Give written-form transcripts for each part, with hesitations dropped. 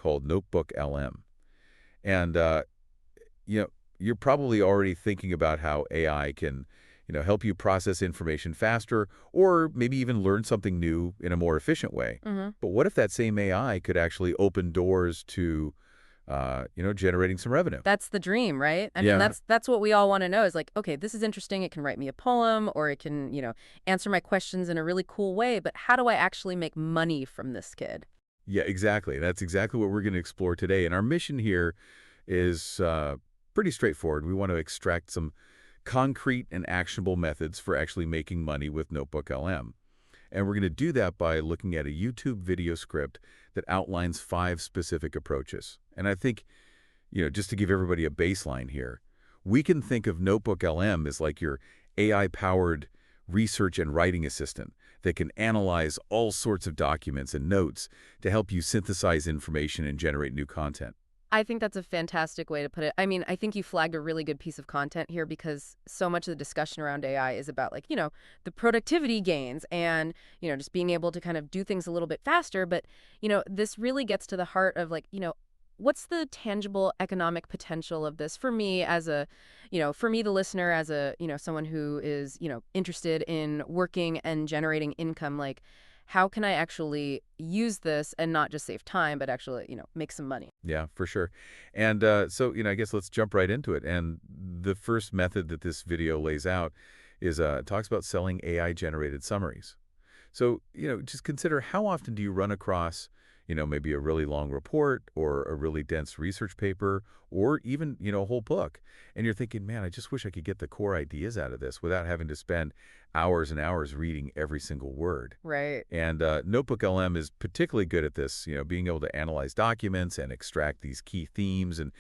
called NotebookLM. And, you know, you're probably already thinking about how AI can, help you process information faster or maybe even learn something new in a more efficient way. Hmm. But what if that same AI could actually open doors to, generating some revenue? That's the dream, right? I mean, Yeah. that's what we all want to know is like, okay, this is interesting. It can write me a poem or it can, answer my questions in a really cool way, but how do I actually make money from this kid? Yeah, exactly. That's exactly what we're going to explore today. And our mission here is pretty straightforward. We want to extract some concrete and actionable methods for actually making money with NotebookLM. And we're going to do that by looking at a YouTube video script that outlines 5 specific approaches. And I think, just to give everybody a baseline here, we can think of NotebookLM as like your AI-powered research and writing assistant that can analyze all sorts of documents and notes to help you synthesize information and generate new content. I think that's a fantastic way to put it. I mean, I think you flagged a really good piece of content here because so much of the discussion around AI is about like, the productivity gains and, just being able to kind of do things a little bit faster. But, this really gets to the heart of like, what's the tangible economic potential of this for me as for me, the listener, as someone who is, interested in working and generating income, like, how can I actually use this and not just save time, but actually, make some money? Yeah, for sure. And so, I guess let's jump right into it. And the first method that this video lays out is talks about selling AI-generated summaries. So, just consider how often do you run across, maybe a really long report or a really dense research paper or even, a whole book. And you're thinking, man, I just wish I could get the core ideas out of this without having to spend hours and hours reading every single word. Right. And NotebookLM is particularly good at this, being able to analyze documents and extract these key themes and,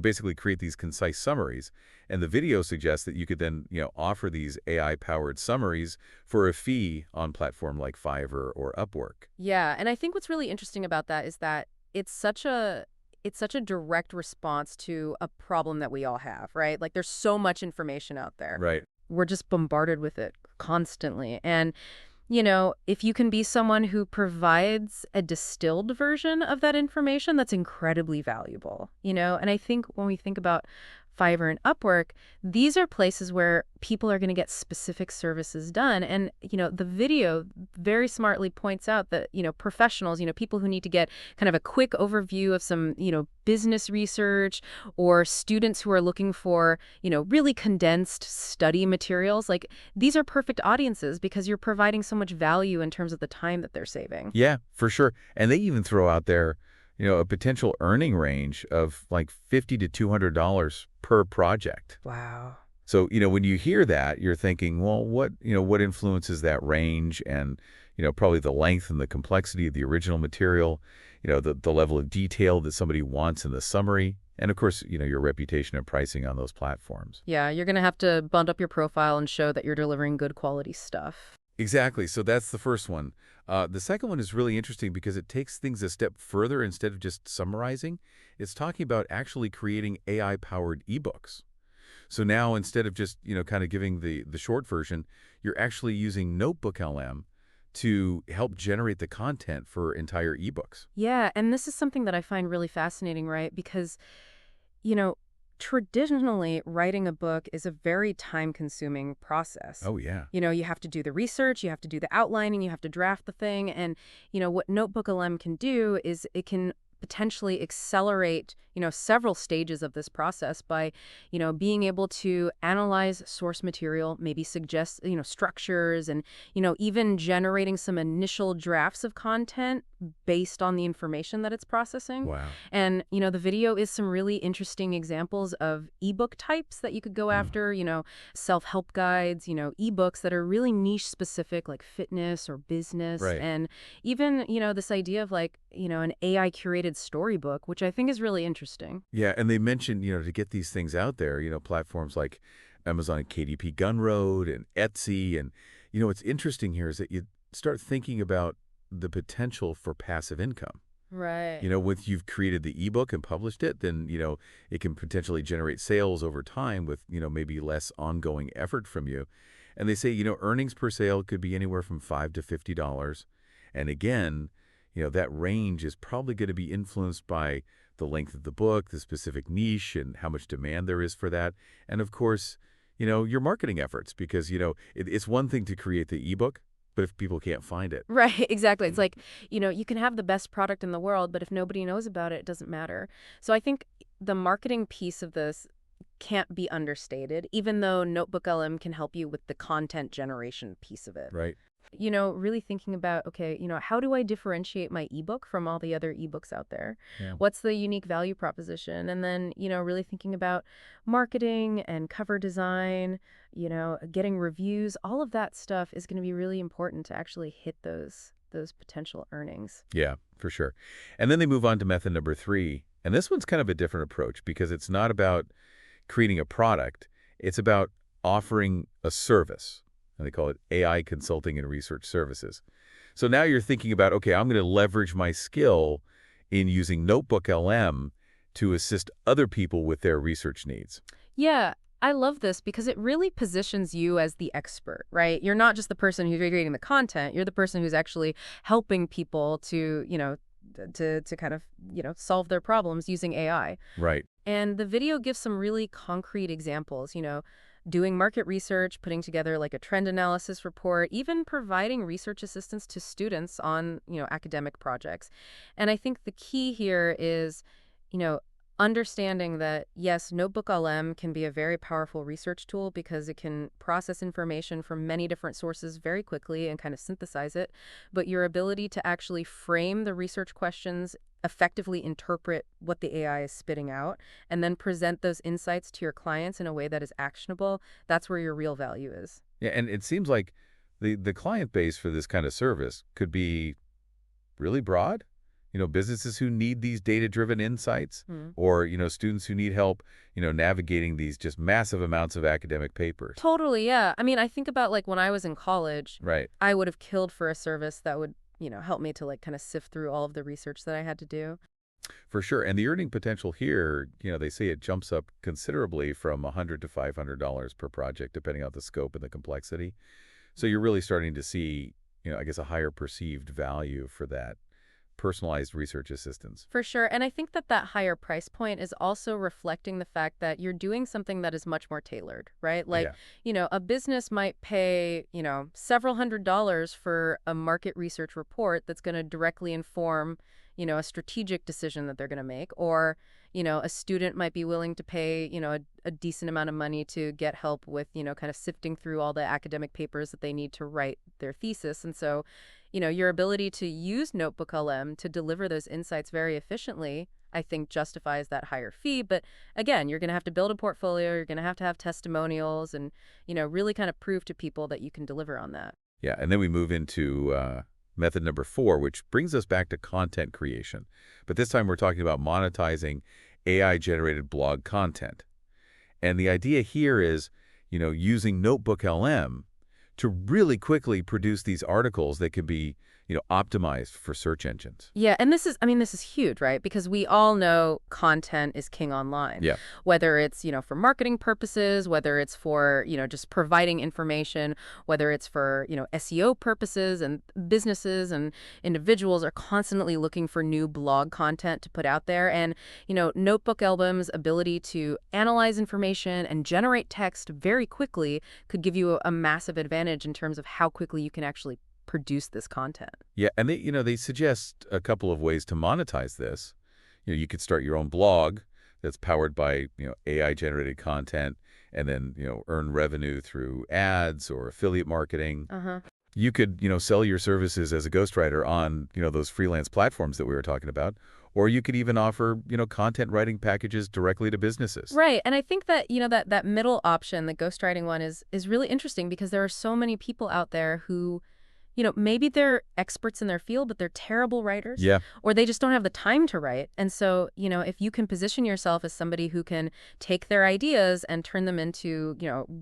basically create these concise summaries. And the video suggests that you could then, offer these AI-powered summaries for a fee on platform like Fiverr or Upwork. Yeah, and I think what's really interesting about that is that it's such a direct response to a problem that we all have, right? Like there's so much information out there. Right. We're just bombarded with it constantly. And if you can be someone who provides a distilled version of that information, that's incredibly valuable, And I think when we think about Fiverr and Upwork, these are places where people are going to get specific services done. And, the video very smartly points out that, professionals, people who need to get kind of a quick overview of some, business research or students who are looking for, really condensed study materials, like these are perfect audiences because you're providing so much value in terms of the time that they're saving. Yeah, for sure. And they even throw out there, a potential earning range of like $50 to $200 per project. Wow. So, when you hear that, you're thinking, well, what influences that range and, probably the length and the complexity of the original material, the level of detail that somebody wants in the summary, and of course, your reputation and pricing on those platforms. Yeah, you're going to have to bump up your profile and show that you're delivering good quality stuff. Exactly. So that's the first one. The second one is really interesting because it takes things a step further. Instead of just summarizing, it's talking about actually creating AI-powered eBooks. So now instead of just, kind of giving the short version, you're actually using NotebookLM to help generate the content for entire ebooks. Yeah, and this is something that I find really fascinating, right? Because, you know, traditionally writing a book is a very time-consuming process. Oh, yeah. You have to do the research, you have to do the outlining, you have to draft the thing, and what NotebookLM can do is it can potentially accelerate, several stages of this process by, being able to analyze source material, maybe suggest, structures and, even generating some initial drafts of content based on the information that it's processing. Wow. And, the video is some really interesting examples of ebook types that you could go Mm. after, self-help guides, ebooks that are really niche specific like fitness or business. Right. And even, this idea of like, an AI curated storybook, which I think is really interesting. Yeah, and they mentioned, to get these things out there, platforms like Amazon KDP Gumroad and Etsy. And, what's interesting here is that you start thinking about the potential for passive income. Right. Once you've created the ebook and published it, then, it can potentially generate sales over time with, maybe less ongoing effort from you. And they say, earnings per sale could be anywhere from $5 to $50. And again, that range is probably going to be influenced by the length of the book, the specific niche, and how much demand there is for that. And of course, your marketing efforts, because, it's one thing to create the ebook, but if people can't find it. Right, exactly. It's like, you can have the best product in the world, but if nobody knows about it, it doesn't matter. So I think the marketing piece of this can't be understated, even though NotebookLM can help you with the content generation piece of it. Right. Really thinking about, okay, how do I differentiate my ebook from all the other ebooks out there? Yeah. What's the unique value proposition? And then, really thinking about marketing and cover design, getting reviews, all of that stuff is going to be really important to actually hit those potential earnings. Yeah, for sure. And then they move on to method number 3. And this one's kind of a different approach because it's not about creating a product. It's about offering a service. And they call it AI consulting and research services. So now you're thinking about, okay, I'm going to leverage my skill in using NotebookLM to assist other people with their research needs. Yeah, I love this because it really positions you as the expert, right? You're not just the person who's creating the content. You're the person who's actually helping people to, to kind of, solve their problems using AI. Right. And the video gives some really concrete examples, doing market research, putting together like a trend analysis report, even providing research assistance to students on, academic projects. And I think the key here is, you know, understanding that, yes, NotebookLM can be a very powerful research tool because it can process information from many different sources very quickly and kind of synthesize it. But your ability to actually frame the research questions, effectively interpret what the AI is spitting out, and then present those insights to your clients in a way that is actionable, that's where your real value is. Yeah, and it seems like the client base for this kind of service could be really broad. Businesses who need these data-driven insights, Hmm. or, students who need help, navigating these just massive amounts of academic papers. Totally, yeah. I mean, I think about like when I was in college, Right. I would have killed for a service that would, help me to like kind of sift through all of the research that I had to do. For sure. And the earning potential here, they say it jumps up considerably from $100 to $500 per project, depending on the scope and the complexity. So you're really starting to see, I guess, a higher perceived value for that personalized research assistance. For sure. And I think that that higher price point is also reflecting the fact that you're doing something that is much more tailored, right? Like, Yeah. a business might pay, several $100s for a market research report that's going to directly inform, a strategic decision that they're going to make. Or, a student might be willing to pay, a decent amount of money to get help with, kind of sifting through all the academic papers that they need to write their thesis. And so, your ability to use NotebookLM to deliver those insights very efficiently, I think justifies that higher fee. But again, you're going to have to build a portfolio. You're going to have testimonials and, really kind of prove to people that you can deliver on that. Yeah. And then we move into method number 4, which brings us back to content creation. But this time we're talking about monetizing AI-generated blog content. And the idea here is, using NotebookLM to really quickly produce these articles that can be, optimized for search engines. Yeah, and this is huge, right? Because we all know content is king online. Yeah. Whether it's, for marketing purposes, whether it's for, just providing information, whether it's for, SEO purposes, and businesses and individuals are constantly looking for new blog content to put out there. And, NotebookLM's ability to analyze information and generate text very quickly could give you a massive advantage in terms of how quickly you can actually produce this content. Yeah, and they suggest a couple of ways to monetize this. You could start your own blog that's powered by, AI-generated content and then, earn revenue through ads or affiliate marketing. Uh-huh. You could, sell your services as a ghostwriter on, those freelance platforms that we were talking about. Or you could even offer, content writing packages directly to businesses. Right. And I think that, that middle option, the ghostwriting one is really interesting because there are so many people out there who, maybe they're experts in their field, but they're terrible writers. Yeah. Or they just don't have the time to write. And so, if you can position yourself as somebody who can take their ideas and turn them into,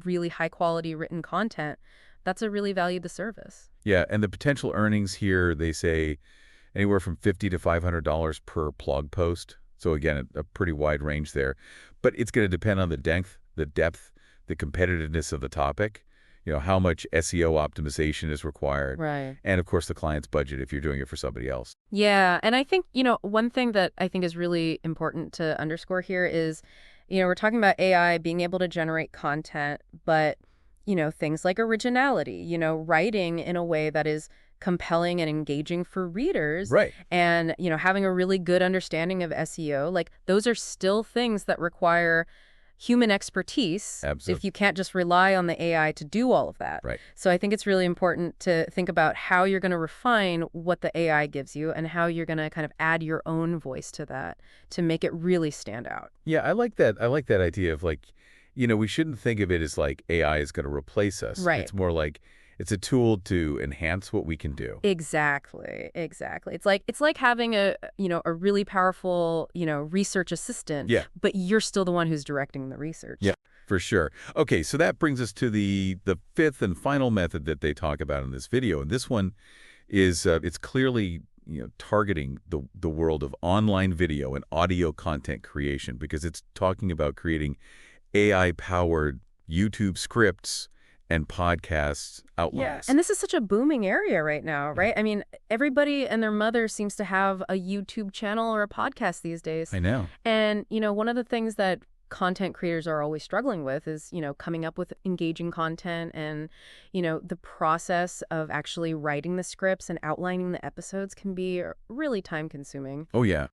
really high quality written content, that's a really valuable service. Yeah, and the potential earnings here, they say anywhere from $50 to $500 per blog post. So again, a pretty wide range there. But it's going to depend on the depth, the competitiveness of the topic. how much SEO optimization is required, Right. and of course the client's budget if you're doing it for somebody else. Yeah, and I think, one thing that I think is really important to underscore here is, we're talking about AI being able to generate content, but, things like originality, writing in a way that is compelling and engaging for readers Right. and, having a really good understanding of SEO, like those are still things that require human expertise Absolutely. if you can't just rely on the AI to do all of that. Right. So I think it's really important to think about how you're going to refine what the AI gives you and how you're going to kind of add your own voice to that to make it really stand out. Yeah, I like that. I like that idea of like, we shouldn't think of it as like AI is going to replace us. Right. It's more like it's a tool to enhance what we can do. Exactly. Exactly. It's like having a really powerful, research assistant, Yeah. but you're still the one who's directing the research. Yeah, for sure. Okay, so that brings us to the fifth and final method that they talk about in this video, and this one is it's clearly targeting the world of online video and audio content creation because it's talking about creating AI-powered YouTube scripts and podcast Yeah. outlines. And this is such a booming area right now, Yeah, right? I mean, everybody and their mother seems to have a YouTube channel or a podcast these days. I know. And, one of the things that content creators are always struggling with is, coming up with engaging content and, the process of actually writing the scripts and outlining the episodes can be really time consuming. Oh yeah.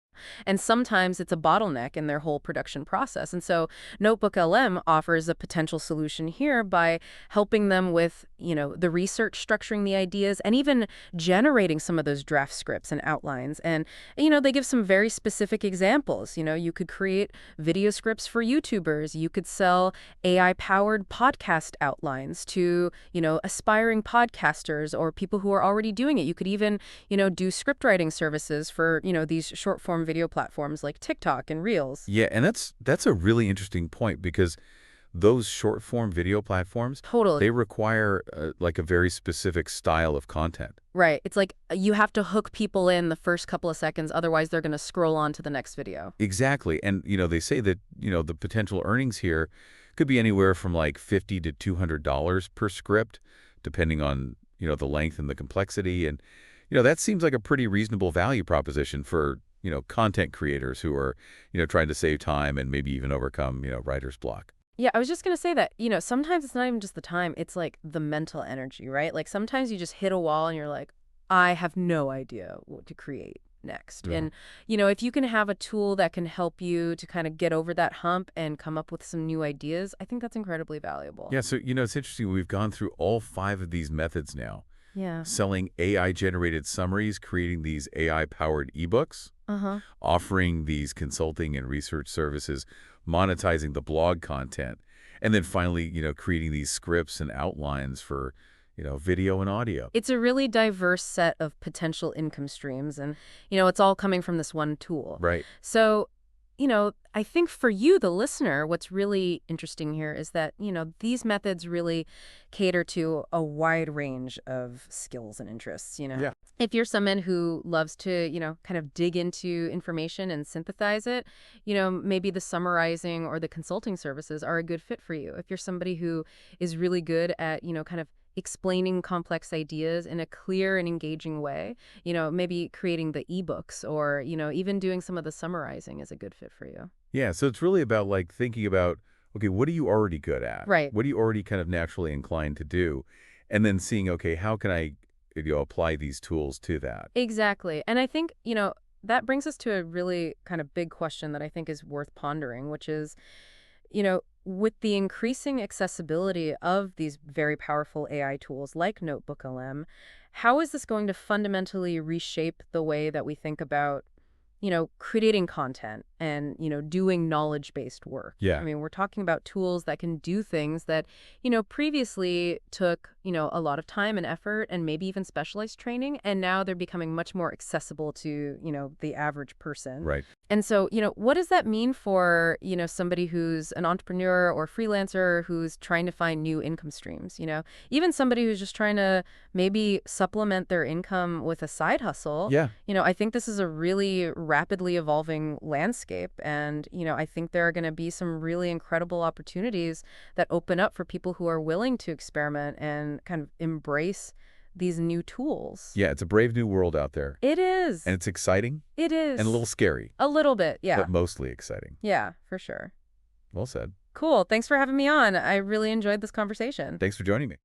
And sometimes it's a bottleneck in their whole production process. And so NotebookLM offers a potential solution here by helping them with, the research, structuring the ideas, and even generating some of those draft scripts and outlines. And, they give some very specific examples. You could create video scripts for YouTubers. You could sell AI-powered podcast outlines to, aspiring podcasters or people who are already doing it. You could even, do script writing services for, these short-form video platforms like TikTok and Reels. Yeah, and that's a really interesting point because those short-form video platforms, Totally. they require like a very specific style of content. Right. It's like you have to hook people in the first couple of seconds, otherwise they're going to scroll on to the next video. Exactly. And, they say that, the potential earnings here could be anywhere from like $50 to $200 per script, depending on, the length and the complexity. And, that seems like a pretty reasonable value proposition for, content creators who are, trying to save time and maybe even overcome, writer's block. Yeah, I was just going to say that, sometimes it's not even just the time, it's like the mental energy, right? Like sometimes you just hit a wall and you're like, I have no idea what to create next. Yeah. And, if you can have a tool that can help you to kind of get over that hump and come up with some new ideas, I think that's incredibly valuable. Yeah, so, it's interesting. We've gone through all 5 of these methods now. Yeah. Selling AI-generated summaries, creating these AI-powered eBooks, Uh-huh. offering these consulting and research services, monetizing the blog content, and then finally, creating these scripts and outlines for, video and audio. It's a really diverse set of potential income streams, and, it's all coming from this one tool. Right. So, I think for you, the listener, what's really interesting here is that, these methods really cater to a wide range of skills and interests, Yeah. If you're someone who loves to, kind of dig into information and synthesize it, maybe the summarizing or the consulting services are a good fit for you. If you're somebody who is really good at, kind of explaining complex ideas in a clear and engaging way, maybe creating the ebooks or, even doing some of the summarizing is a good fit for you. Yeah, so it's really about like thinking about, okay, what are you already good at? Right. What are you already kind of naturally inclined to do? And then seeing, okay, how can I, apply these tools to that? Exactly. And I think, that brings us to a really kind of big question that I think is worth pondering, which is, with the increasing accessibility of these very powerful AI tools like NotebookLM, how is this going to fundamentally reshape the way that we think about, creating content and, doing knowledge-based work? Yeah. I mean, we're talking about tools that can do things that, previously took, a lot of time and effort and maybe even specialized training, and now they're becoming much more accessible to, the average person. Right. And so, what does that mean for, somebody who's an entrepreneur or freelancer who's trying to find new income streams, even somebody who's just trying to maybe supplement their income with a side hustle? Yeah. I think this is a really rapidly evolving landscape landscape. And, I think there are going to be some really incredible opportunities that open up for people who are willing to experiment and kind of embrace these new tools. Yeah, it's a brave new world out there. It is. And it's exciting It and a is. little scary, A little bit, yeah. but mostly exciting. Yeah, for sure. Well said. Cool. Thanks for having me on. I really enjoyed this conversation. Thanks for joining me.